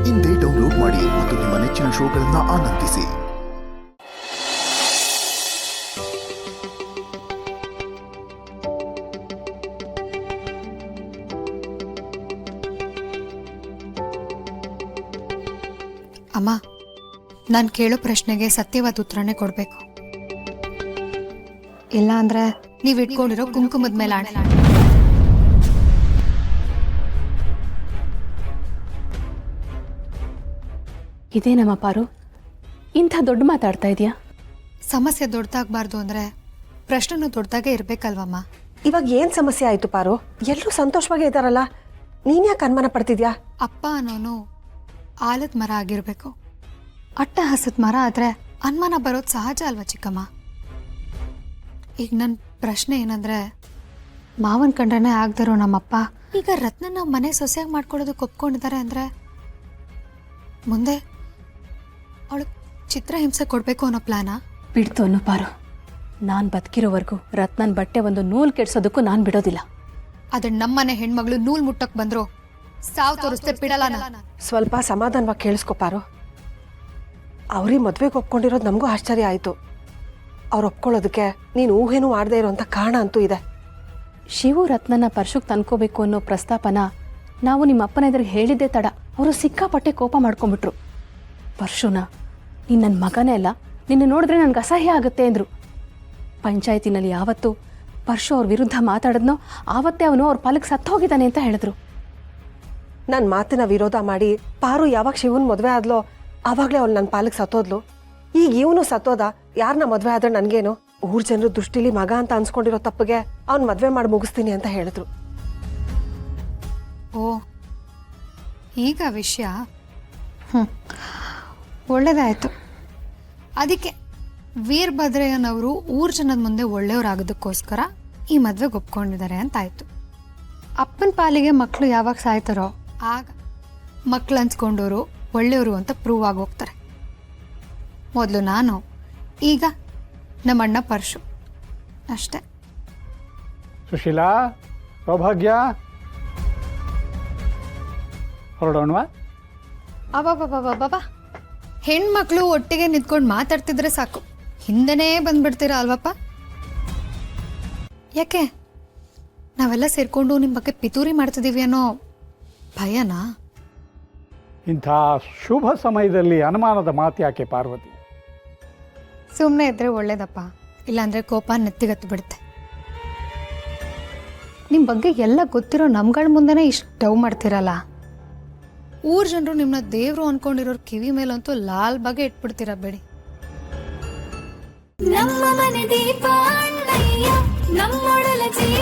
ಇಂದೇ ಡೌನ್ಲೋಡ್ ಮಾಡಿ ಮತ್ತು ನಿಮ್ಮ ನೆಚ್ಚಿನ ಶೋಗಳನ್ನು ಆನಂದಿಸಿ. ಅಮ್ಮ, ನಾನು ಕೇಳೋ ಪ್ರಶ್ನೆಗೆ ಸತ್ಯವಾದ ಉತ್ತರನೇ ಕೊಡಬೇಕು. ಇಲ್ಲ ಅಂದ್ರೆ ನೀವು ಇಟ್ಕೊಂಡಿರೋ ಕುಂಕುಮದ ಮೇಲೆ ಆಣೆ. ಇದೇನಮ್ಮ ಪಾರು, ಇಂಥ ದೊಡ್ಡ ಮಾತಾಡ್ತಾ ಇದೆಯಾ? ಸಮಸ್ಯೆ ದೊಡ್ಡದಾಗಬಾರ್ದು ಅಂದ್ರೆ ಪ್ರಶ್ನೆನೂ ದೊಡ್ಡದಾಗೆ ಇರಬೇಕಲ್ವಮ್ಮ. ಇವಾಗ ಏನ್ ಸಮಸ್ಯೆ ಆಯ್ತು ಪಾರು? ಎಲ್ಲರೂ ಸಂತೋಷವಾಗೇ ಇದ್ದಾರಲ್ಲ, ನೀನ್ ಯಾಕೆ ಅನುಮಾನ ಪಡ್ತಿದ್ಯಾ? ಅಪ್ಪ ಅನ್ನೋನು ಆಲದ ಮರ ಆಗಿರ್ಬೇಕು. ಅಟ್ಟ ಹಸದ ಮರ ಆದ್ರೆ ಅನುಮಾನ ಬರೋದು ಸಹಜ ಅಲ್ವಾ ಚಿಕ್ಕಮ್ಮ? ಈಗ ನನ್ನ ಪ್ರಶ್ನೆ ಏನಂದ್ರೆ, ಮಾವನ್ ಕಂಡ್ರನೇ ಆಗ್ದಿರೋ ನಮ್ಮಪ್ಪ ಈಗ ರತ್ನ ಮನೆ ಸೊಸೆಯಾಗಿ ಮಾಡ್ಕೊಳ್ಳೋದಕ್ಕೆ ಒಪ್ಕೊಂಡಿದ್ದಾರೆ ಅಂದ್ರೆ ಮುಂದೆ ಅವಳು ಚಿತ್ರಹಿಂಸೆ ಕೊಡಬೇಕು ಅನ್ನೋ ಪ್ಲಾನಾ? ಬಿಡ್ತು ಅನ್ನೋ ಪಾರು, ನಾನು ಬದುಕಿರೋವರೆಗೂ ರತ್ನನ್ ಬಟ್ಟೆ ಒಂದು ನೂಲು ಕೆಡ್ಸೋದಕ್ಕೂ ನಾನು ಬಿಡೋದಿಲ್ಲ. ಆದ್ರೆ ನಮ್ಮನೆ ಹೆಣ್ಮಗಳು ನೂಲ್ ಮುಟ್ಟಕ್ ಬಂದ್ರು ಸಾವು ತೋರಿಸ್ತೆ ಬಿಡಲ್ಲ ನಾನು. ಸ್ವಲ್ಪ ಸಮಾಧಾನವಾಗಿ ಕೇಳಿಸ್ಕೊ ಪಾರು. ಅವ್ರಿಗೆ ಮದ್ವೆಗೆ ಒಪ್ಕೊಂಡಿರೋದು ನಮಗೂ ಆಶ್ಚರ್ಯ ಆಯ್ತು. ಅವ್ರು ಒಪ್ಕೊಳ್ಳೋದಕ್ಕೆ ನೀನು ಊಹೆನೂ ಮಾಡದೇ ಇರೋಂಥ ಕಾರಣ ಅಂತೂ ಇದೆ. ಶಿವು ರತ್ನನ ಪರ್ಶುಕ್ ತಂದ್ಕೋಬೇಕು ಅನ್ನೋ ಪ್ರಸ್ತಾಪನ ನಾವು ನಿಮ್ಮ ಅಪ್ಪನ ಎದುರಿಗೆ ಹೇಳಿದ್ದೇ ತಡ ಅವರು ಸಿಕ್ಕಾಪಟ್ಟೆ ಕೋಪ ಮಾಡ್ಕೊಂಡ್ಬಿಟ್ರು. ಪರ್ಶುನ, ನೀನು ನನ್ನ ಮಗನೇ ಅಲ್ಲ, ನಿನ್ನ ನೋಡಿದ್ರೆ ನನಗೆ ಅಸಹ್ಯ ಆಗುತ್ತೆ ಅಂದರು. ಪಂಚಾಯತಿನಲ್ಲಿ ಯಾವತ್ತು ಪರ್ಶು ಅವ್ರ ವಿರುದ್ಧ ಮಾತಾಡಿದ್ನೋ ಆವತ್ತೇ ಅವನು ಅವ್ರ ಪಾಲಕ್ಕೆ ಸತ್ತು ಹೋಗಿದ್ದಾನೆ ಅಂತ ಹೇಳಿದ್ರು. ನನ್ನ ಮಾತಿನ ವಿರೋಧ ಮಾಡಿ ಪಾರು ಯಾವಾಗ ಶಿವನ್ ಮದುವೆ ಆದ್ಲೋ ಆವಾಗಲೇ ಅವ್ನು ನನ್ನ ಪಾಲಕ್ಕೆ ಸತ್ತೋದ್ಲು. ಈಗ ಇವನು ಸತ್ತೋದ, ಯಾರನ್ನ ಮದುವೆ ಆದ್ರೆ ನನಗೇನು? ಊರ್ ಜನರು ದೃಷ್ಟಿಲಿ ಮಗ ಅಂತ ಅನ್ಸ್ಕೊಂಡಿರೋ ತಪ್ಪಿಗೆ ಅವ್ನು ಮದುವೆ ಮಾಡಿ ಮುಗಿಸ್ತೀನಿ ಅಂತ ಹೇಳಿದ್ರು. ಓ, ಈಗ ವಿಷಯ ಒಳ್ಳೇದಾಯ್ತು. ಅದಕ್ಕೆ ವೀರಭದ್ರಯ್ಯನವರು ಊರ್ ಜನದ ಮುಂದೆ ಒಳ್ಳೆಯವರಾಗೋದಕ್ಕೋಸ್ಕರ ಈ ಮದ್ವೆಗೆ ಒಪ್ಕೊಂಡಿದ್ದಾರೆ ಅಂತ ಆಯ್ತು. ಅಪ್ಪನ ಪಾಲಿಗೆ ಮಕ್ಕಳು ಯಾವಾಗ ಸಾಯ್ತಾರೋ ಆಗ ಮಕ್ಕಳು ಅನ್ಸ್ಕೊಂಡವರು ಒಳ್ಳೆಯವರು ಅಂತ ಪ್ರೂವ್ ಆಗಿ ಹೋಗ್ತಾರೆ. ಮೊದಲು ನಾನು, ಈಗ ನಮ್ಮಣ್ಣ ಪರ್ಶು, ಅಷ್ಟೇ. ಸುಶೀಲಾ, ಸೌಭಾಗ್ಯ, ಹೊರಡೋಣವಾ? ಅಬ್ಬಬ್ಬಬ್ಬಬ್ಬಬ್ಬ, ಹೆಣ್ಮಕ್ಳು ಒಟ್ಟಿಗೆ ನಿಂತ್ಕೊಂಡು ಮಾತಾಡ್ತಿದ್ರೆ ಸಾಕು, ಹಿಂದೆನೇ ಬಂದ್ಬಿಡ್ತೀರಾ ಅಲ್ವಪ್ಪ? ಯಾಕೆ ನಾವೆಲ್ಲ ಸೇರ್ಕೊಂಡು ನಿಮ್ಮ ಬಗ್ಗೆ ಪಿತೂರಿ ಮಾಡ್ತಿದ್ದೀವಿ ಅನ್ನೋ ಭಯನಾ? ಇಂಥ ಶುಭ ಸಮಯದಲ್ಲಿ ಅನುಮಾನದ ಮಾತು ಯಾಕೆ ಪಾರ್ವತಿ? ಸುಮ್ಮನೆ ಇದ್ರೆ ಒಳ್ಳೇದಪ್ಪ, ಇಲ್ಲಾಂದ್ರೆ ಕೋಪ ನೆತ್ತಿಗತ್ತು ಬಿಡುತ್ತೆ. ನಿಮ್ಮ ಬಗ್ಗೆ ಎಲ್ಲ ಗೊತ್ತಿರೋ ನಮ್ಗಳ ಮುಂದೆನೇ ಇಷ್ಟು ಡವ್ ಮಾಡ್ತಿರಲ್ಲ. ಊರ್ ಜನರು ನಿಮ್ಮನ್ನ ದೇವ್ರು ಅನ್ಕೊಂಡಿರೋರ್ ಕಿವಿ ಮೇಲಂತೂ ಲಾಲ್ ಬಗ್ಗೆ ಇಟ್ಬಿಡ್ತೀರ ಬೇಡಿ. ನಮ್ಮ ಮನೆ ದೀಪ ಅಣ್ಣಯ್ಯ, ನಮ್ಮೊಡಲ ಜೀವ